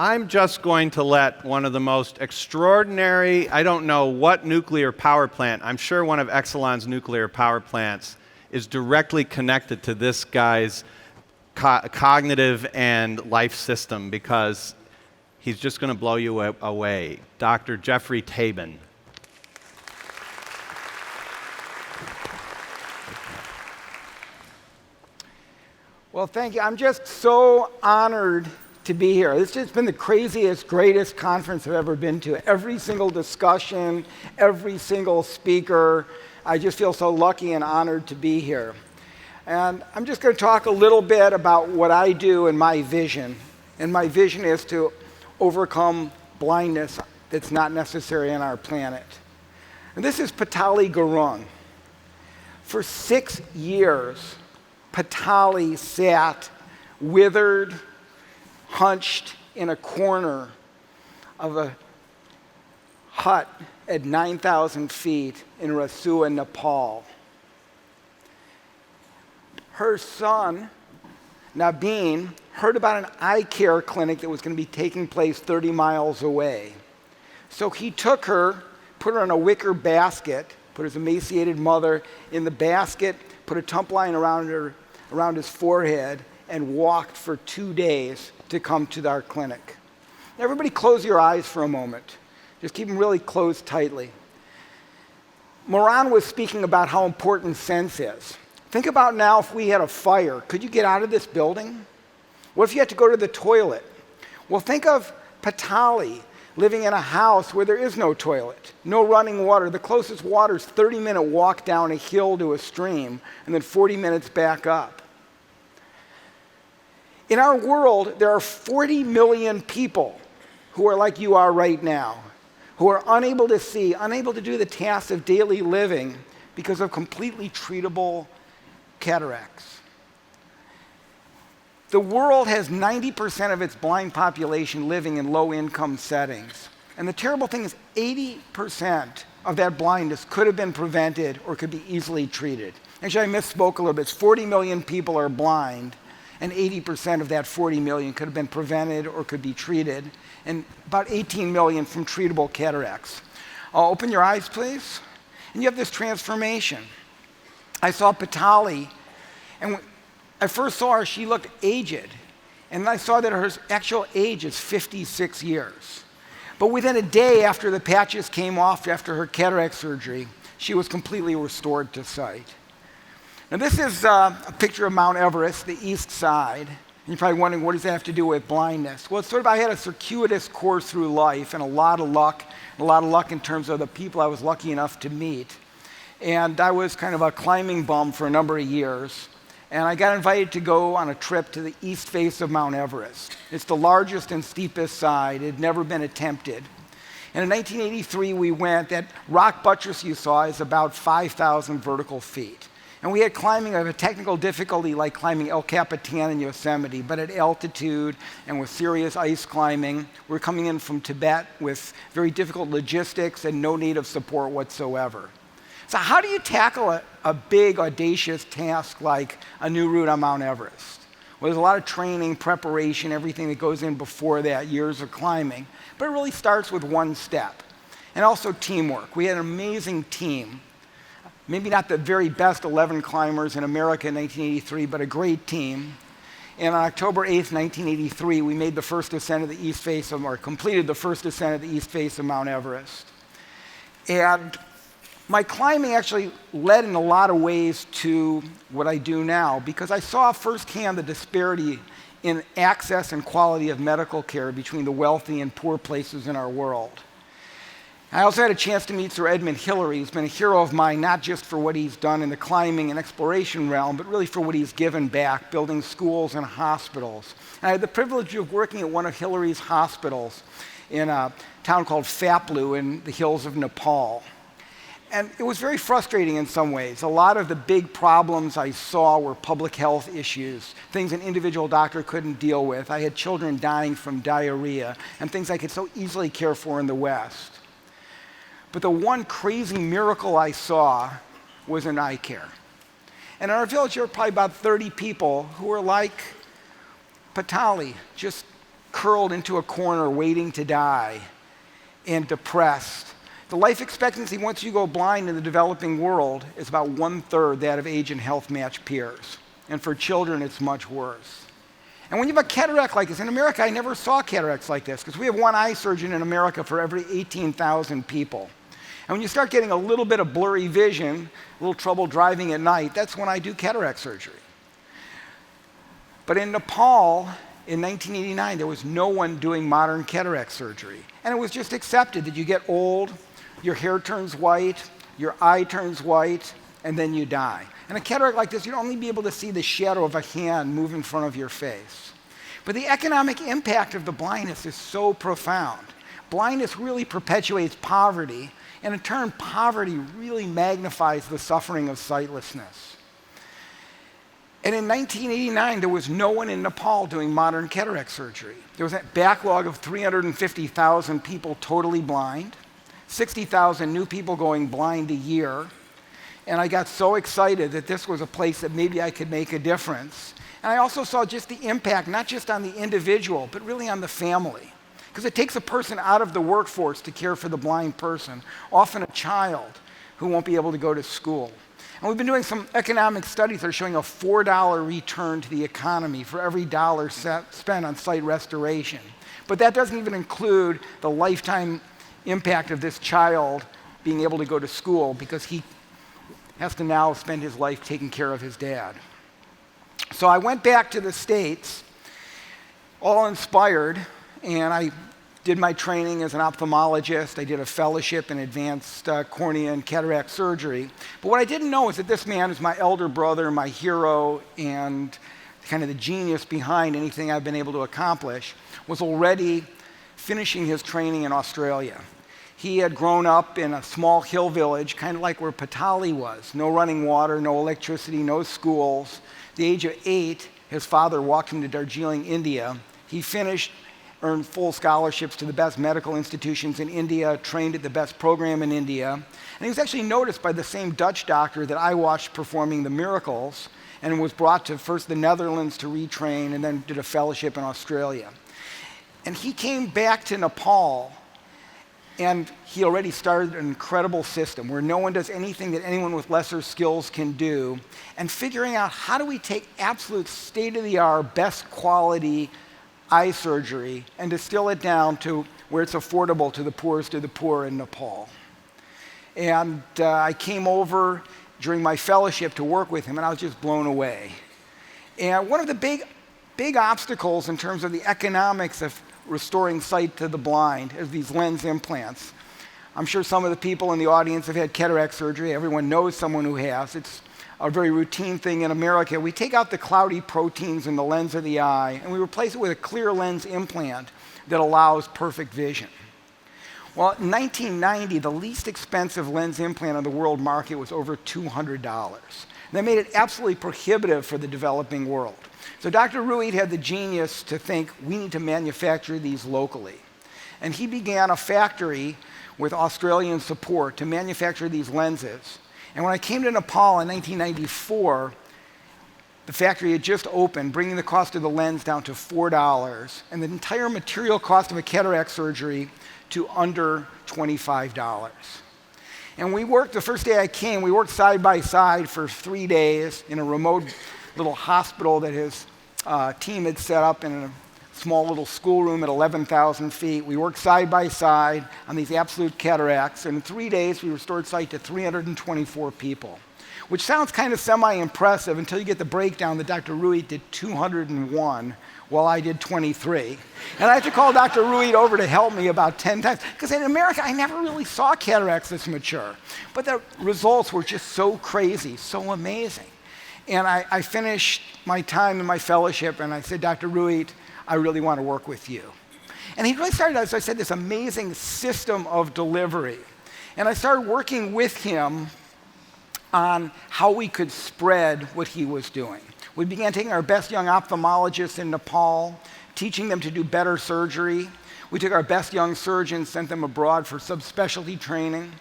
I'm just going to let one of the most extraordinary, I don't know what nuclear power plant, I'm sure one of Exelon's nuclear power plants is directly connected to this guy's cognitive and life system, because he's just going to blow you away. Dr. Geoff Tabin. Well, thank you. I'm just so honored to be here. This has been the craziest, greatest conference I've ever been to. Every single discussion, every single speaker, I just feel so lucky and honored to be here. And I'm just going to talk a little bit about what I do and my vision. And my vision is to overcome blindness that's not necessary on our planet. And this is Patali Gurung. For 6 years, Patali sat withered, hunched in a corner of a hut at 9,000 feet in Rasua, Nepal. Her son, Nabin, heard about an eye care clinic that was going to be taking place 30 miles away. So he took her, put her in a wicker basket, put his emaciated mother in the basket, put a tump line around his forehead, and walked for 2 days to come to our clinic. Everybody close your eyes for a moment. Just keep them really closed tightly. Moran was speaking about how important sense is. Think about now if we had a fire. Could you get out of this building? What if you had to go to the toilet? Well, think of Patali living in a house where there is no toilet, no running water. The closest water is 30-minute walk down a hill to a stream, and then 40 minutes back up. In our world, there are 40 million people who are like you are right now, who are unable to see, unable to do the tasks of daily living because of completely treatable cataracts. The world has 90% of its blind population living in low-income settings. And the terrible thing is 80% of that blindness could have been prevented or could be easily treated. Actually, I misspoke a little bit. It's 40 million people are blind, and 80% of that 40 million could have been prevented or could be treated, and about 18 million from treatable cataracts. Open your eyes, please. And you have this transformation. I saw Patali, and when I first saw her, she looked aged. And I saw that her actual age is 56 years. But within a day after the patches came off after her cataract surgery, she was completely restored to sight. Now this is a picture of Mount Everest, the east side. And you're probably wondering, what does that have to do with blindness? Well, it's sort of, I had a circuitous course through life and a lot of luck in terms of the people I was lucky enough to meet. And I was kind of a climbing bum for a number of years. And I got invited to go on a trip to the east face of Mount Everest. It's the largest and steepest side. It had never been attempted. And in 1983, we went. That rock buttress you saw is about 5,000 vertical feet. And we had climbing of a technical difficulty like climbing El Capitan in Yosemite, but at altitude and with serious ice climbing. We're coming in from Tibet with very difficult logistics and no native support whatsoever. So how do you tackle a big, audacious task like a new route on Mount Everest? Well, there's a lot of training, preparation, everything that goes in before that, years of climbing. But it really starts with one step. And also teamwork. We had an amazing team. Maybe not the very best 11 climbers in America in 1983, but a great team. And on October 8th, 1983, we made the first ascent of the east face of, or completed the first ascent of the east face of Mount Everest. And my climbing actually led in a lot of ways to what I do now, because I saw firsthand the disparity in access and quality of medical care between the wealthy and poor places in our world. I also had a chance to meet Sir Edmund Hillary. He's been a hero of mine, not just for what he's done in the climbing and exploration realm, but really for what he's given back, building schools and hospitals. And I had the privilege of working at one of Hillary's hospitals in a town called Phaplu in the hills of Nepal. And it was very frustrating in some ways. A lot of the big problems I saw were public health issues, things an individual doctor couldn't deal with. I had children dying from diarrhea and things I could so easily care for in the West. But the one crazy miracle I saw was in eye care. And in our village, there were probably about 30 people who were like Patali, just curled into a corner waiting to die and depressed. The life expectancy once you go blind in the developing world is about 1/3 that of age and health matched peers. And for children, it's much worse. And when you have a cataract like this, in America, I never saw cataracts like this because we have one eye surgeon in America for every 18,000 people. And when you start getting a little bit of blurry vision, a little trouble driving at night, that's when I do cataract surgery. But in Nepal, in 1989, there was no one doing modern cataract surgery. And it was just accepted that you get old, your hair turns white, your eye turns white, and then you die. And a cataract like this, you'd only be able to see the shadow of a hand move in front of your face. But the economic impact of the blindness is so profound. Blindness really perpetuates poverty, and in turn, poverty really magnifies the suffering of sightlessness. And in 1989, there was no one in Nepal doing modern cataract surgery. There was a backlog of 350,000 people totally blind, 60,000 new people going blind a year. And I got so excited that this was a place that maybe I could make a difference. And I also saw just the impact, not just on the individual, but really on the family. Because it takes a person out of the workforce to care for the blind person, often a child who won't be able to go to school. And we've been doing some economic studies that are showing a $4 return to the economy for every dollar spent on sight restoration. But that doesn't even include the lifetime impact of this child being able to go to school because he has to now spend his life taking care of his dad. So I went back to the States, all inspired, and I did my training as an ophthalmologist. I did a fellowship in advanced cornea and cataract surgery. But what I didn't know is that this man is my elder brother, my hero, and kind of the genius behind anything I've been able to accomplish, was already finishing his training in Australia. He had grown up in a small hill village, kind of like where Patali was. No running water, no electricity, no schools. At the age of 8, his father walked him to Darjeeling, India. He finished, earned full scholarships to the best medical institutions in India, trained at the best program in India. And he was actually noticed by the same Dutch doctor that I watched performing the miracles, and was brought to first the Netherlands to retrain, and then did a fellowship in Australia. And he came back to Nepal, and he already started an incredible system where no one does anything that anyone with lesser skills can do, and figuring out how do we take absolute state-of-the-art, best quality eye surgery and distill it down to where it's affordable to the poorest of the poor in Nepal. And I came over during my fellowship to work with him, and I was just blown away. And one of the big obstacles in terms of the economics of restoring sight to the blind is these lens implants. I'm sure some of the people in the audience have had cataract surgery. Everyone knows someone who has. It's a very routine thing in America. We take out the cloudy proteins in the lens of the eye, and we replace it with a clear lens implant that allows perfect vision. Well, in 1990, the least expensive lens implant on the world market was over $200. That made it absolutely prohibitive for the developing world. So Dr. Ruid had the genius to think, we need to manufacture these locally. And he began a factory with Australian support to manufacture these lenses. And when I came to Nepal in 1994, the factory had just opened, bringing the cost of the lens down to $4, and the entire material cost of a cataract surgery to under $25. And we worked, the first day I came, we worked side by side for 3 days in a remote little hospital that his team had set up in a small little schoolroom at 11,000 feet. We worked side by side on these absolute cataracts, and in 3 days we restored sight to 324 people, which sounds kind of semi-impressive until you get the breakdown that Dr. Ruid did 201 while I did 23. And I had to call Dr. Ruid over to help me about 10 times, because in America I never really saw cataracts this mature. But the results were just so crazy, so amazing. And I finished my time in my fellowship, and I said, Dr. Ruid, I really want to work with you. And he really started, as I said, this amazing system of delivery. And I started working with him on how we could spread what he was doing. We began taking our best young ophthalmologists in Nepal, teaching them to do better surgery. We took our best young surgeons, sent them abroad for subspecialty training.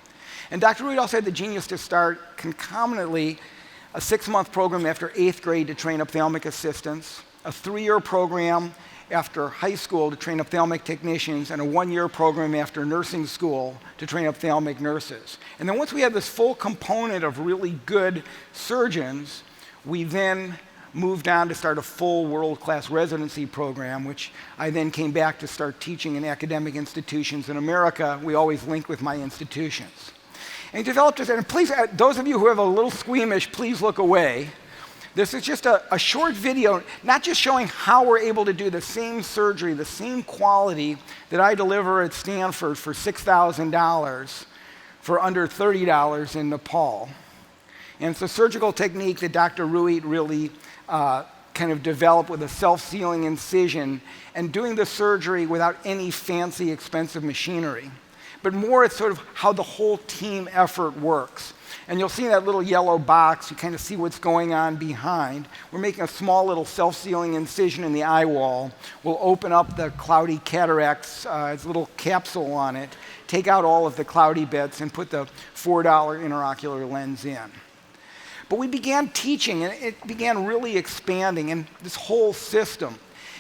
And Dr. Ruid also had the genius to start concomitantly a 6-month program after 8th grade to train ophthalmic assistants, a 3-year program after high school to train ophthalmic technicians, and a 1-year program after nursing school to train ophthalmic nurses. And then once we had this full component of really good surgeons, we then moved on to start a full world-class residency program, which I then came back to start teaching in academic institutions in America. We always link with my institutions. And he developed this, and please, those of you who have a little squeamish, please look away. This is just a short video, not just showing how we're able to do the same surgery, the same quality that I deliver at Stanford for $6,000 for under $30 in Nepal. And it's a surgical technique that Dr. Ruit really kind of developed with a self-sealing incision and doing the surgery without any fancy, expensive machinery. But more, it's sort of how the whole team effort works. And you'll see in that little yellow box, you kind of see what's going on behind. We're making a small little self-sealing incision in the eye wall. We'll open up the cloudy cataracts, it's a little capsule on it, take out all of the cloudy bits, and put the $4 intraocular lens in. But we began teaching, and it began really expanding in this whole system,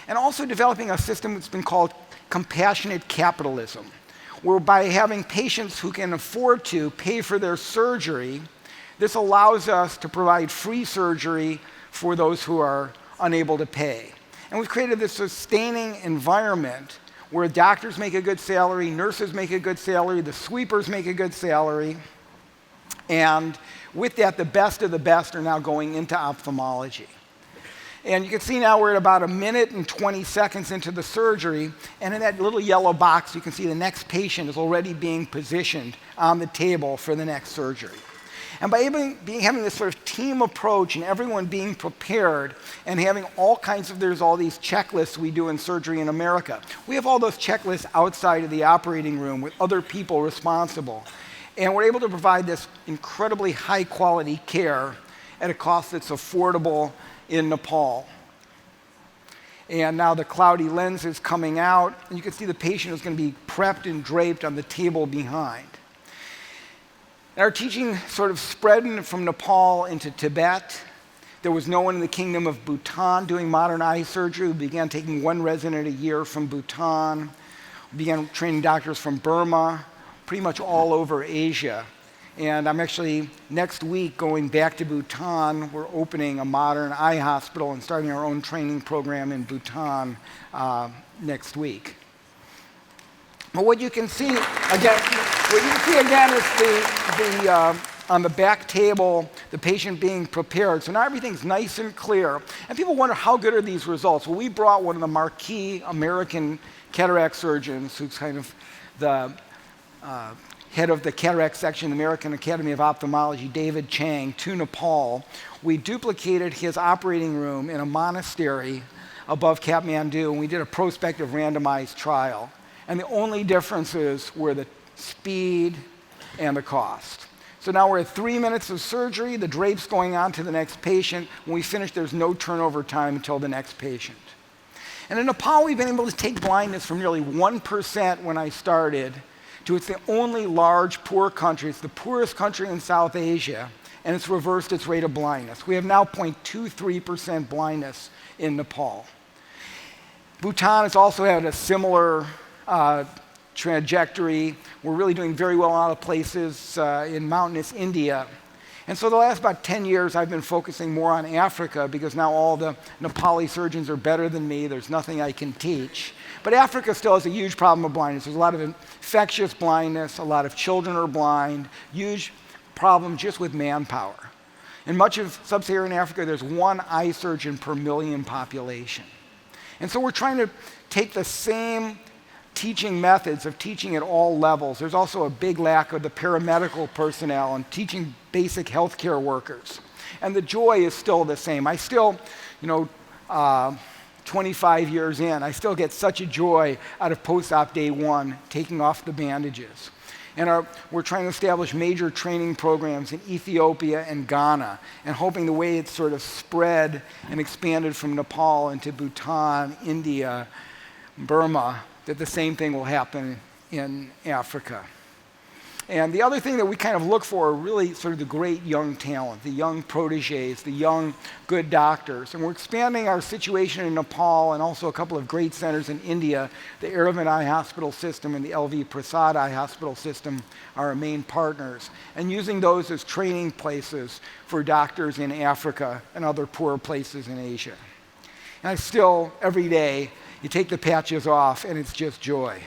and also developing a system that's been called compassionate capitalism, where by having patients who can afford to pay for their surgery, this allows us to provide free surgery for those who are unable to pay. And we've created this sustaining environment where doctors make a good salary, nurses make a good salary, the sweepers make a good salary, and with that, the best of the best are now going into ophthalmology. And you can see now we're at about 1 minute and 20 seconds into the surgery, and in that little yellow box, you can see the next patient is already being positioned on the table for the next surgery. And by having this sort of team approach and everyone being prepared and having all kinds of, there's all these checklists we do in surgery in America. We have all those checklists outside of the operating room with other people responsible. And we're able to provide this incredibly high quality care at a cost that's affordable in Nepal. And now the cloudy lens is coming out, and you can see the patient is going to be prepped and draped on the table behind. And our teaching sort of spread from Nepal into Tibet. There was no one in the kingdom of Bhutan doing modern eye surgery. We began taking 1 resident a year from Bhutan. We began training doctors from Burma, pretty much all over Asia. And I'm actually, next week, going back to Bhutan. We're opening a modern eye hospital and starting our own training program in Bhutan next week. But what you can see, again, is on the back table, the patient being prepared. So now everything's nice and clear. And people wonder, how good are these results? Well, we brought one of the marquee American cataract surgeons, who's kind of the head of the cataract section of the American Academy of Ophthalmology, David Chang, to Nepal. We duplicated his operating room in a monastery above Kathmandu, and we did a prospective randomized trial. And the only differences were the speed and the cost. So now we're at 3 minutes of surgery, the drape's going on to the next patient. When we finish, there's no turnover time until the next patient. And in Nepal, we've been able to take blindness from nearly 1% when I started to it's the only large poor country. It's the poorest country in South Asia, and it's reversed its rate of blindness. We have now 0.23% blindness in Nepal. Bhutan has also had a similar trajectory. We're really doing very well in a lot of places in mountainous India. And so the last about 10 years, I've been focusing more on Africa because now all the Nepali surgeons are better than me. There's nothing I can teach. But Africa still has a huge problem of blindness. There's a lot of infectious blindness. A lot of children are blind. Huge problem just with manpower. In much of sub-Saharan Africa, there's 1 eye surgeon per million population. And so we're trying to take the same teaching methods of teaching at all levels. There's also a big lack of the paramedical personnel and teaching basic healthcare workers. And the joy is still the same. I still, 25 years in, I still get such a joy out of post-op day 1, taking off the bandages. And we're trying to establish major training programs in Ethiopia and Ghana, and hoping the way it's sort of spread and expanded from Nepal into Bhutan, India, Burma, that the same thing will happen in Africa. And the other thing that we kind of look for are really sort of the great young talent, the young proteges, the young good doctors. And we're expanding our situation in Nepal and also a couple of great centers in India. The Aravind Eye Hospital System and the LV Prasad Eye Hospital System are our main partners. And using those as training places for doctors in Africa and other poor places in Asia. And I still, every day, you take the patches off and it's just joy.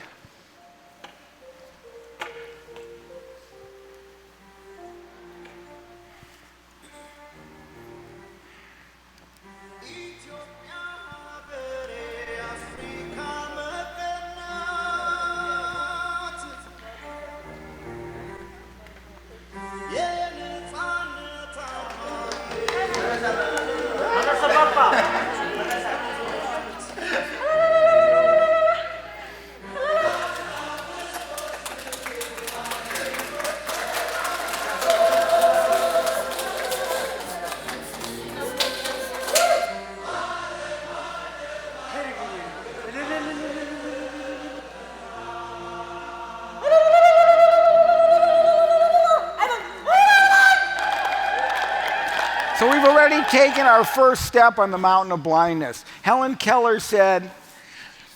So we've already taken our first step on the mountain of blindness. Helen Keller said,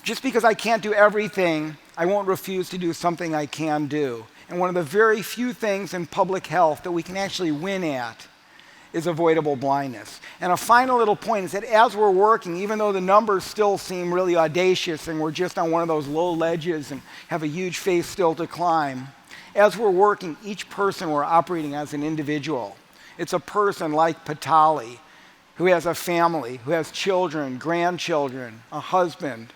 just because I can't do everything, I won't refuse to do something I can do. And one of the very few things in public health that we can actually win at is avoidable blindness. And a final little point is that as we're working, even though the numbers still seem really audacious and we're just on one of those low ledges and have a huge face still to climb, as we're working, each person we're operating as an individual. It's a person like Patali, who has a family, who has children, grandchildren, a husband,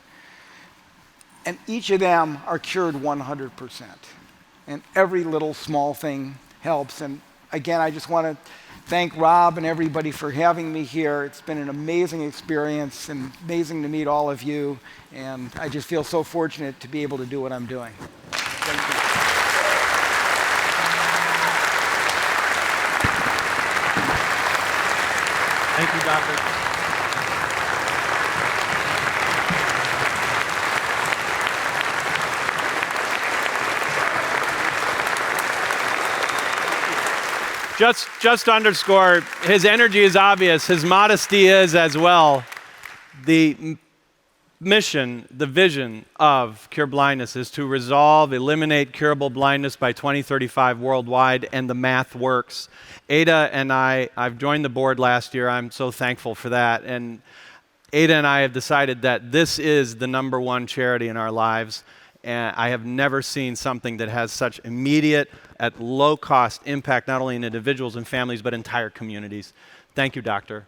and each of them are cured 100%. And every little small thing helps. And again, I just want to thank Rob and everybody for having me here. It's been an amazing experience and amazing to meet all of you. And I just feel so fortunate to be able to do what I'm doing. Thank you. Thank you, Doctor. Just to underscore, his energy is obvious, his modesty is as well. The mission, the vision of CureBlindness is to eliminate curable blindness by 2035 worldwide, and the math works. Ada and I've joined the board last year. I'm so thankful for that. And Ada and I have decided that this is the #1 charity in our lives. And I have never seen something that has such immediate, at low cost impact, not only in individuals and families, but entire communities. Thank you, Doctor.